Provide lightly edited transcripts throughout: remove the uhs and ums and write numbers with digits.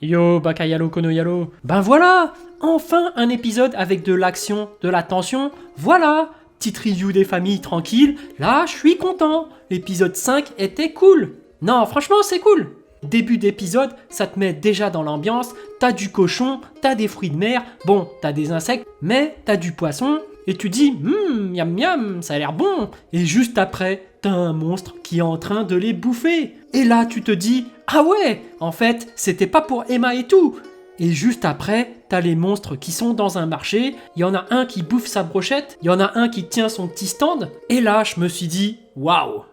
Yo, Bakayalo Konoyalo. Ben voilà, enfin un épisode avec de l'action, de la tension. Voilà, petite review des familles tranquille. Là, je suis content. L'épisode 5 était cool. Non, franchement, c'est cool. Début d'épisode, ça te met déjà dans l'ambiance. T'as du cochon, t'as des fruits de mer. Bon, t'as des insectes, mais t'as du poisson. Et tu dis, miam miam, ça a l'air bon. Et juste après, t'as un monstre qui est en train de les bouffer. Et là, tu te dis, ah ouais, en fait, c'était pas pour Emma et tout. Et juste après, t'as les monstres qui sont dans un marché. Il y en a un qui bouffe sa brochette. Il y en a un qui tient son petit stand. Et là, je me suis dit, waouh.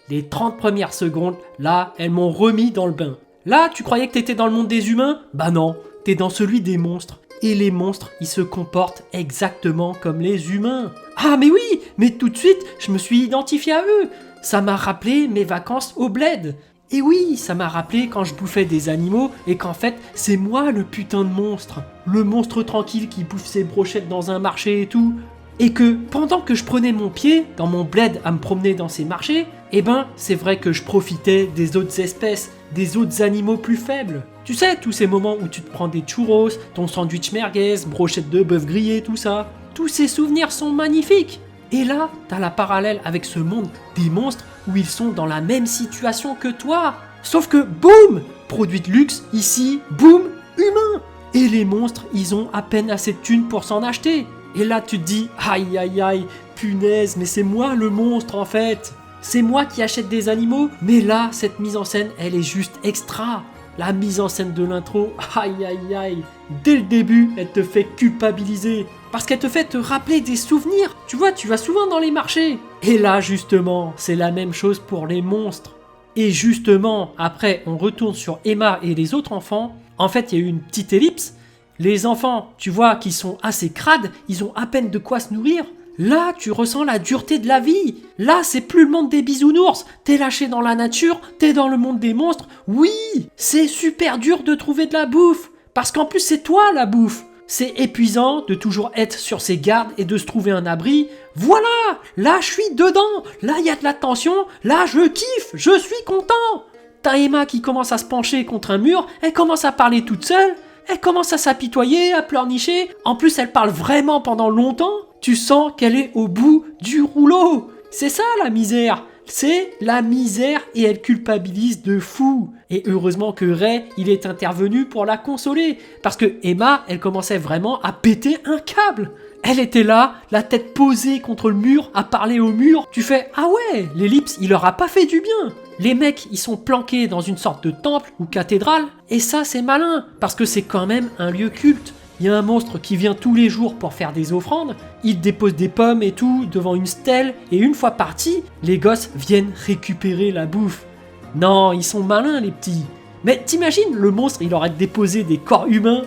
Les 30 premières secondes, là, elles m'ont remis dans le bain. Là, tu croyais que t'étais dans le monde des humains? Bah non, t'es dans celui des monstres. Et les monstres, ils se comportent exactement comme les humains. Ah mais oui, mais tout de suite, je me suis identifié à eux. Ça m'a rappelé mes vacances au bled. Et oui, ça m'a rappelé quand je bouffais des animaux et qu'en fait, c'est moi le putain de monstre. Le monstre tranquille qui bouffe ses brochettes dans un marché et tout. Et que pendant que je prenais mon pied dans mon bled à me promener dans ces marchés, eh ben c'est vrai que je profitais des autres espèces, des autres animaux plus faibles. Tu sais, tous ces moments où tu te prends des churros, ton sandwich merguez, brochette de bœuf grillé, tout ça. Tous ces souvenirs sont magnifiques. Et là, t'as la parallèle avec ce monde des monstres où ils sont dans la même situation que toi. Sauf que, boum, produit de luxe, ici, boum, humain. Et les monstres, ils ont à peine assez de thunes pour s'en acheter. Et là, tu te dis, aïe aïe aïe, punaise, mais c'est moi le monstre en fait. C'est moi qui achète des animaux, mais là, cette mise en scène, elle est juste extra. La mise en scène de l'intro, aïe aïe aïe. Dès le début, elle te fait culpabiliser. Parce qu'elle te fait te rappeler des souvenirs. Tu vois, tu vas souvent dans les marchés. Et là, justement, c'est la même chose pour les monstres. Et justement, après, on retourne sur Emma et les autres enfants. En fait, il y a eu une petite ellipse. Les enfants, tu vois, qui sont assez crades, ils ont à peine de quoi se nourrir. Là, tu ressens la dureté de la vie. Là, c'est plus le monde des bisounours. T'es lâché dans la nature, t'es dans le monde des monstres. Oui, c'est super dur de trouver de la bouffe. Parce qu'en plus, c'est toi la bouffe. C'est épuisant de toujours être sur ses gardes et de se trouver un abri. Voilà, là, je suis dedans. Là, il y a de la tension. Là, je kiffe, je suis content. T'as Emma qui commence à se pencher contre un mur. Elle commence à parler toute seule. Elle commence à s'apitoyer, à pleurnicher. En plus, elle parle vraiment pendant longtemps. Tu sens qu'elle est au bout du rouleau. C'est ça la misère. C'est la misère et elle culpabilise de fou. Et heureusement que Ray, il est intervenu pour la consoler. Parce que Emma, elle commençait vraiment à péter un câble. Elle était là, la tête posée contre le mur, à parler au mur. Tu fais, ah ouais, l'ellipse, il leur a pas fait du bien. Les mecs, ils sont planqués dans une sorte de temple ou cathédrale. Et ça, c'est malin, parce que c'est quand même un lieu culte. Il y a un monstre qui vient tous les jours pour faire des offrandes. Il dépose des pommes et tout devant une stèle. Et une fois partis, les gosses viennent récupérer la bouffe. Non, ils sont malins les petits. Mais t'imagines, le monstre, il aurait déposé des corps humains.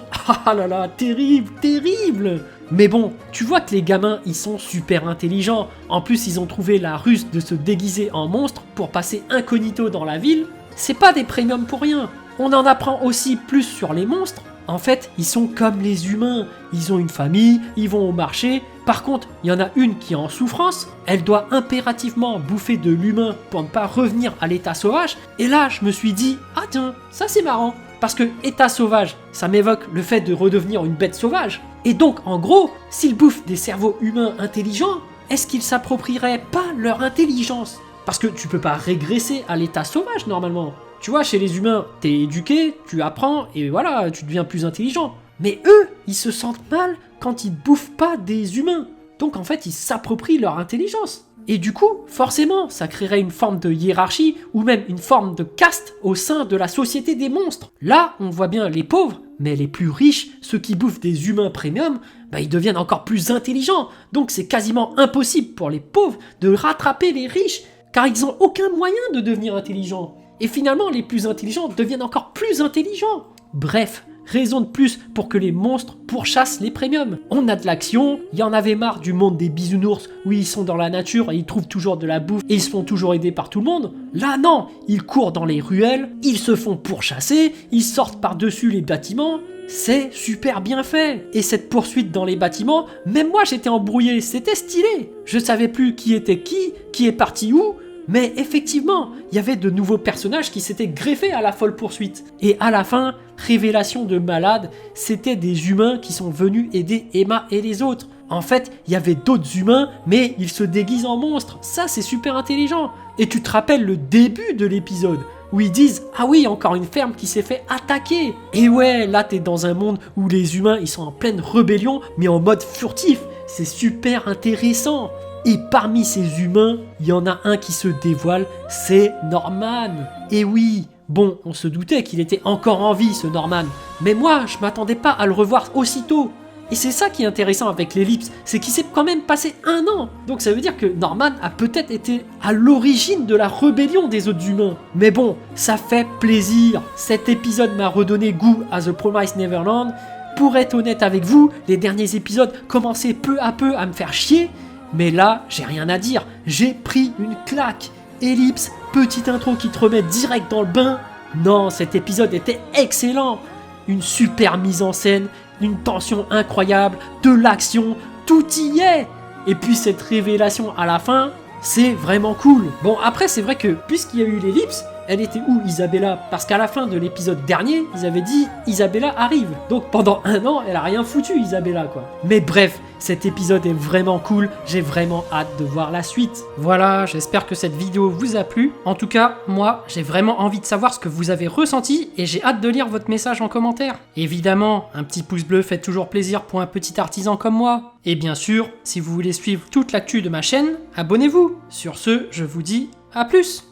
Ah là là, terrible, terrible. Mais bon, tu vois que les gamins, ils sont super intelligents. En plus, ils ont trouvé la ruse de se déguiser en monstre pour passer incognito dans la ville. C'est pas des premiums pour rien. On en apprend aussi plus sur les monstres. En fait, ils sont comme les humains. Ils ont une famille, ils vont au marché. Par contre, il y en a une qui est en souffrance. Elle doit impérativement bouffer de l'humain pour ne pas revenir à l'état sauvage. Et là, je me suis dit, ah tiens, ça c'est marrant. Parce que état sauvage, ça m'évoque le fait de redevenir une bête sauvage. Et donc, en gros, s'ils bouffent des cerveaux humains intelligents, est-ce qu'ils s'approprieraient pas leur intelligence? Parce que tu peux pas régresser à l'état sauvage normalement. Tu vois, chez les humains, t'es éduqué, tu apprends, et voilà, tu deviens plus intelligent. Mais eux, ils se sentent mal quand ils bouffent pas des humains. Donc en fait, ils s'approprient leur intelligence. Et du coup, forcément, ça créerait une forme de hiérarchie, ou même une forme de caste au sein de la société des monstres. Là, on voit bien les pauvres, mais les plus riches, ceux qui bouffent des humains premium, ils deviennent encore plus intelligents. Donc c'est quasiment impossible pour les pauvres de rattraper les riches, car ils n'ont aucun moyen de devenir intelligents. Et finalement, les plus intelligents deviennent encore plus intelligents. Bref, raison de plus pour que les monstres pourchassent les premiums. On a de l'action, il y en avait marre du monde des bisounours où ils sont dans la nature et ils trouvent toujours de la bouffe et ils se font toujours aider par tout le monde. Là non, ils courent dans les ruelles, ils se font pourchasser, ils sortent par-dessus les bâtiments. C'est super bien fait. Et cette poursuite dans les bâtiments, même moi j'étais embrouillé, c'était stylé. Je savais plus qui était qui est parti où. Mais effectivement, il y avait de nouveaux personnages qui s'étaient greffés à la folle poursuite. Et à la fin, révélation de malade, c'était des humains qui sont venus aider Emma et les autres. En fait, il y avait d'autres humains, mais ils se déguisent en monstres. Ça, c'est super intelligent. Et tu te rappelles le début de l'épisode où ils disent « Ah oui, encore une ferme qui s'est fait attaquer !» Et ouais, là t'es dans un monde où les humains ils sont en pleine rébellion, mais en mode furtif. C'est super intéressant. Et parmi ces humains, il y en a un qui se dévoile, c'est Norman. Et oui, bon, on se doutait qu'il était encore en vie ce Norman. Mais moi, je m'attendais pas à le revoir aussitôt. Et c'est ça qui est intéressant avec l'ellipse, c'est qu'il s'est quand même passé 1 an. Donc ça veut dire que Norman a peut-être été à l'origine de la rébellion des autres humains. Mais bon, ça fait plaisir. Cet épisode m'a redonné goût à The Promised Neverland. Pour être honnête avec vous, les derniers épisodes commençaient peu à peu à me faire chier. Mais là, j'ai rien à dire. J'ai pris une claque. Ellipse, petite intro qui te remet direct dans le bain. Non, cet épisode était excellent. Une super mise en scène, une tension incroyable, de l'action, tout y est. Et puis cette révélation à la fin, c'est vraiment cool. Bon, après, c'est vrai que puisqu'il y a eu l'ellipse, elle était où Isabella? Parce qu'à la fin de l'épisode dernier, ils avaient dit Isabella arrive. Donc pendant 1 an, elle a rien foutu Isabella quoi. Mais bref, cet épisode est vraiment cool, j'ai vraiment hâte de voir la suite. Voilà, j'espère que cette vidéo vous a plu. En tout cas, moi, j'ai vraiment envie de savoir ce que vous avez ressenti et j'ai hâte de lire votre message en commentaire. Évidemment, un petit pouce bleu fait toujours plaisir pour un petit artisan comme moi. Et bien sûr, si vous voulez suivre toute l'actu de ma chaîne, abonnez-vous. Sur ce, je vous dis à plus.